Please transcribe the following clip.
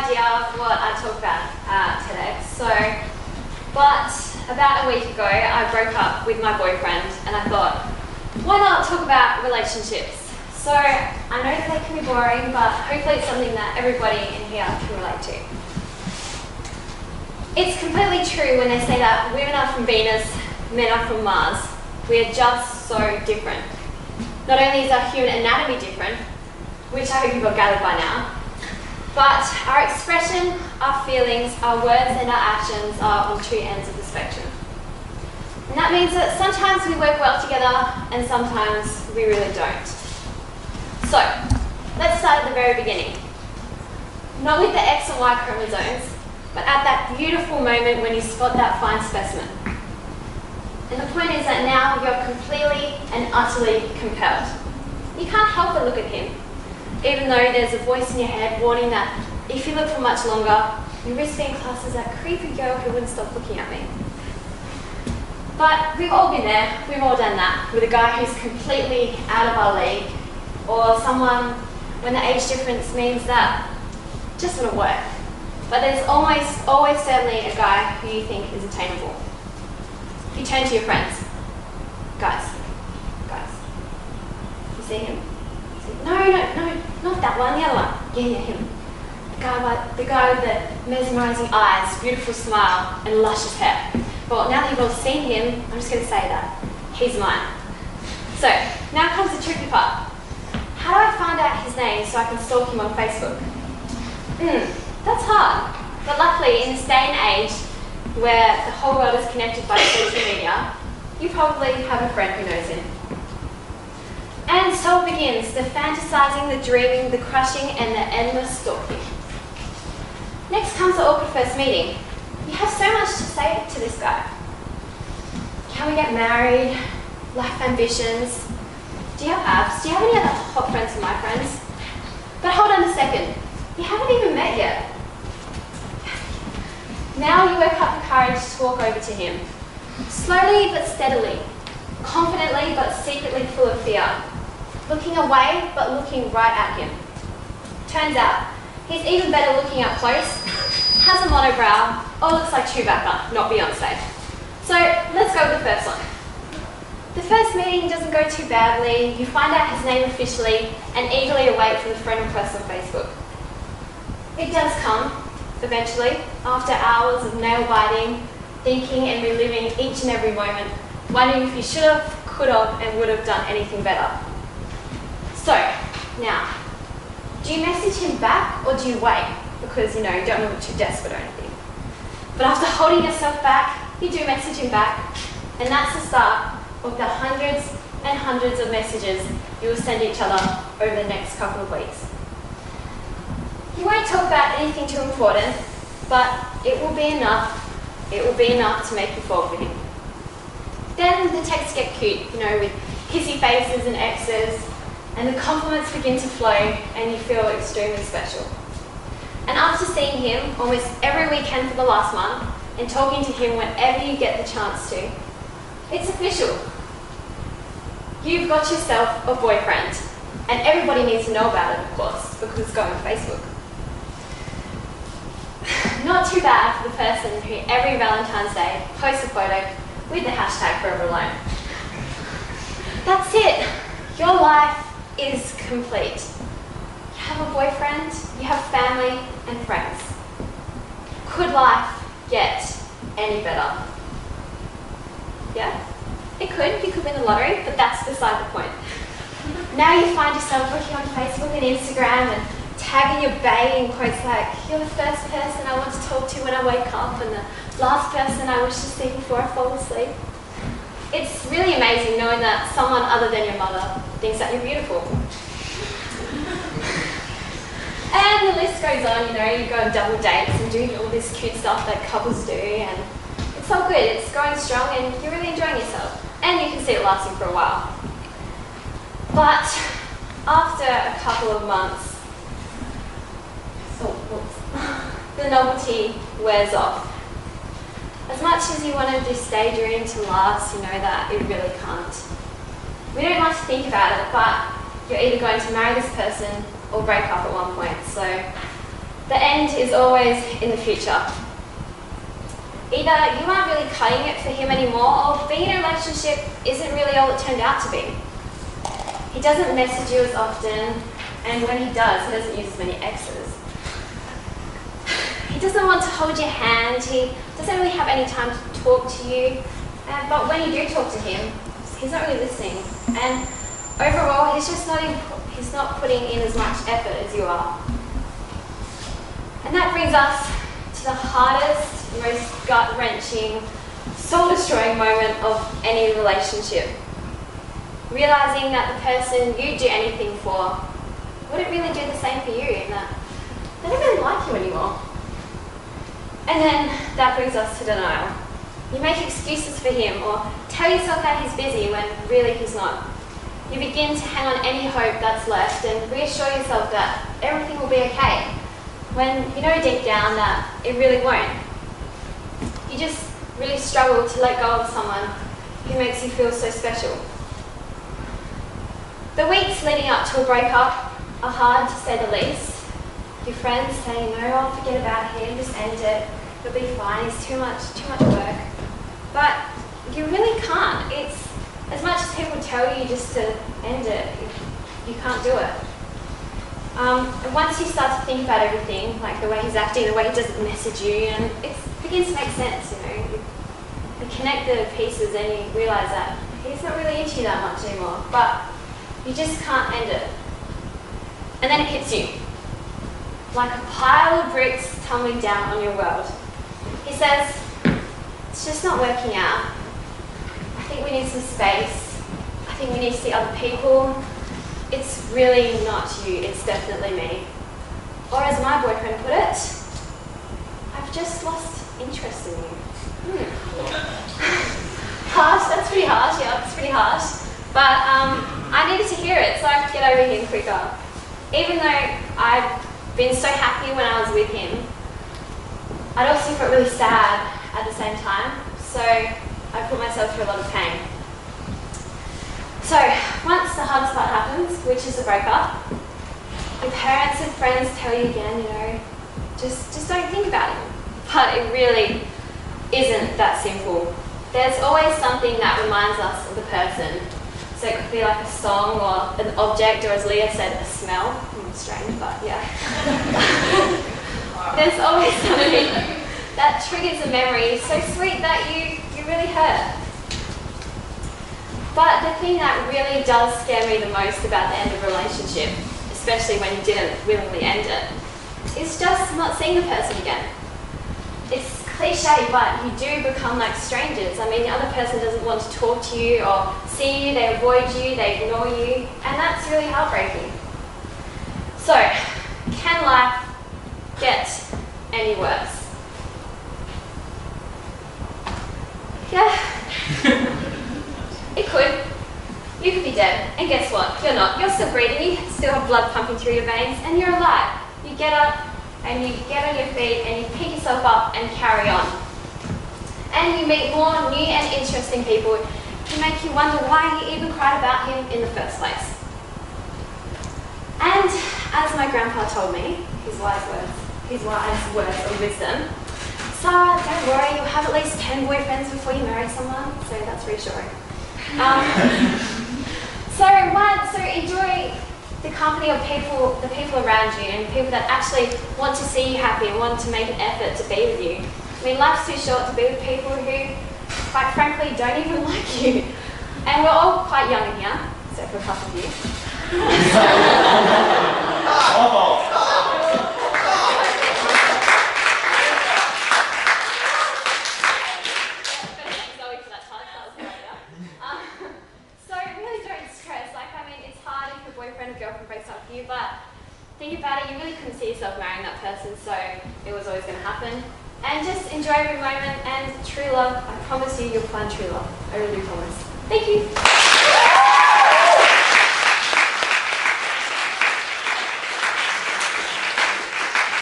idea of what I talk about at TEDx. But about a week ago, I broke up with my boyfriend, and I thought, why not talk about relationships? So I know that they can be boring, but hopefully it's something that everybody in here can relate to. It's completely true when they say that women are from Venus, men are from Mars. We are just so different. Not only is our human anatomy different, which I hope you've all gathered by now, but our expression, our feelings, our words and our actions are on two ends of the spectrum. And that means that sometimes we work well together and sometimes we really don't. So, let's start at the very beginning. Not with the X and Y chromosomes, but at that beautiful moment when you spot that fine specimen. And the point is that now you're completely and utterly compelled. You can't help but look at him, even though there's a voice in your head warning that if you look for much longer, you risk being classed as that creepy girl who wouldn't stop looking at me. But we've all been there, we've all done that, with a guy who's completely out of our league, or someone when the age difference means that it just wouldn't work. But there's always certainly a guy who you think is attainable. You turn to your friends. Guys, you see him? No, not that one, the other one. Yeah, him. The guy with the mesmerising eyes, beautiful smile, and luscious hair. Well, now that you've all seen him, I'm just going to say that. He's mine. So, now comes the tricky part. How do I find out his name so I can stalk him on Facebook? That's hard. But luckily, in this day and age, where the whole world is connected by social media, you probably have a friend who knows him. And so it begins, the fantasizing, the dreaming, the crushing, and the endless stalking. Next comes the awkward first meeting. You have so much to say to this guy. Can we get married? Life ambitions? Do you have abs? Do you have any other hot friends from my friends? But hold on a second. You haven't even met yet. Now you work up the courage to walk over to him. Slowly but steadily. Confidently but secretly full of fear. Looking away but looking right at him. Turns out, he's even better looking up close, has a monobrow, or looks like Chewbacca, not Beyonce. So let's go with the first one. The first meeting doesn't go too badly. You find out his name officially and eagerly await for the friend request on Facebook. It does come, eventually, after hours of nail-biting, thinking and reliving each and every moment, wondering if you should have, could have, and would have done anything better. So, now, do you message him back or do you wait? Because, you don't look too desperate or anything. But after holding yourself back, you do message him back, and that's the start of the hundreds and hundreds of messages you will send each other over the next couple of weeks. You won't talk about anything too important, but it will be enough. It will be enough to make you fall for him. Then the texts get cute, with kissy faces and X's, and the compliments begin to flow, and you feel extremely special. And after seeing him almost every weekend for the last month, and talking to him whenever you get the chance to, it's official. You've got yourself a boyfriend, and everybody needs to know about it, of course, because it's going on Facebook. Not too bad for the person who every Valentine's Day posts a photo with the hashtag Forever Alone. That's it. Your life is complete. You have a boyfriend, you have family and friends. Could life get any better? Yeah, it could. You could win the lottery, but that's beside the point. Now you find yourself looking on Facebook and Instagram and tagging your bae in quotes like, you're the first person I want to talk to when I wake up and the last person I wish to see before I fall asleep. It's really amazing knowing that someone other than your mother thinks that you're beautiful. And the list goes on, you go on double dates and do all this cute stuff that couples do, and it's all good, it's going strong and you're really enjoying yourself. And you can see it lasting for a while. But after a couple of months, the novelty wears off. As much as you wanted this daydream to last, you know that it really can't. We don't like to think about it, but you're either going to marry this person or break up at one point. So the end is always in the future. Either you aren't really cutting it for him anymore, or being in a relationship isn't really all it turned out to be. He doesn't message you as often, and when he does, he doesn't use as many X's. He doesn't want to hold your hand, he doesn't really have any time to talk to you, but when you do talk to him, he's not really listening. And overall, he's not putting in as much effort as you are. And that brings us to the hardest, most gut-wrenching, soul-destroying moment of any relationship. Realizing that the person you'd do anything for wouldn't really do the same for you, and that they don't really like you anymore. And then that brings us to denial. You make excuses for him, or tell yourself that he's busy when really he's not. You begin to hang on any hope that's left and reassure yourself that everything will be okay, when you know deep down that it really won't. You just really struggle to let go of someone who makes you feel so special. The weeks leading up to a breakup are hard, to say the least. Your friends say, no, I'll forget about him, just end it, it'll be fine, it's too much work. But you really can't. It's as much as people tell you just to end it, you can't do it. And once you start to think about everything, like the way he's acting, the way he doesn't message you, and it begins to make sense, you know. You connect the pieces and you realise that he's not really into you that much anymore, but you just can't end it. And then it hits you, like a pile of bricks tumbling down on your world. He says, it's just not working out. I think we need some space. I think we need to see other people. It's really not you, it's definitely me. Or as my boyfriend put it, I've just lost interest in you. Harsh, that's pretty harsh, yeah, that's pretty harsh. But I needed to hear it so I could get over him quicker. Even though I'd been so happy when I was with him, I'd also felt really sad at the same time, so I put myself through a lot of pain. So once the hardest part happens, which is the breakup, your parents and friends tell you again, you know, just don't think about it. But it really isn't that simple. There's always something that reminds us of the person. So it could be like a song or an object, or as Leah said, a smell. Strange, but yeah. There's always something that triggers a memory so sweet that you really hurt. But the thing that really does scare me the most about the end of a relationship, especially when you didn't willingly end it, is just not seeing the person again. It's cliche, but you do become like strangers. I mean, the other person doesn't want to talk to you or see you, they avoid you, they ignore you, and that's really heartbreaking. So, can life get any worse? Yeah, it could. You could be dead, and guess what? You're not. You're still breathing, you still have blood pumping through your veins, and you're alive. You get up, and you get on your feet, and you pick yourself up and carry on. And you meet more new and interesting people who make you wonder why you even cried about him in the first place. And as my grandpa told me, his wise words of wisdom, Sara, don't worry, you'll have at least 10 boyfriends before you marry someone, so that's reassuring. So enjoy the company of people, the people around you, and people that actually want to see you happy and want to make an effort to be with you. I mean, life's too short to be with people who, quite frankly, don't even like you. And we're all quite young in here, except for a couple of you. Boyfriend or girlfriend breaks up with you, but think about it, you really couldn't see yourself marrying that person, so it was always going to happen. And just enjoy every moment, and true love, I promise you, you'll find true love. I really do promise. Thank you.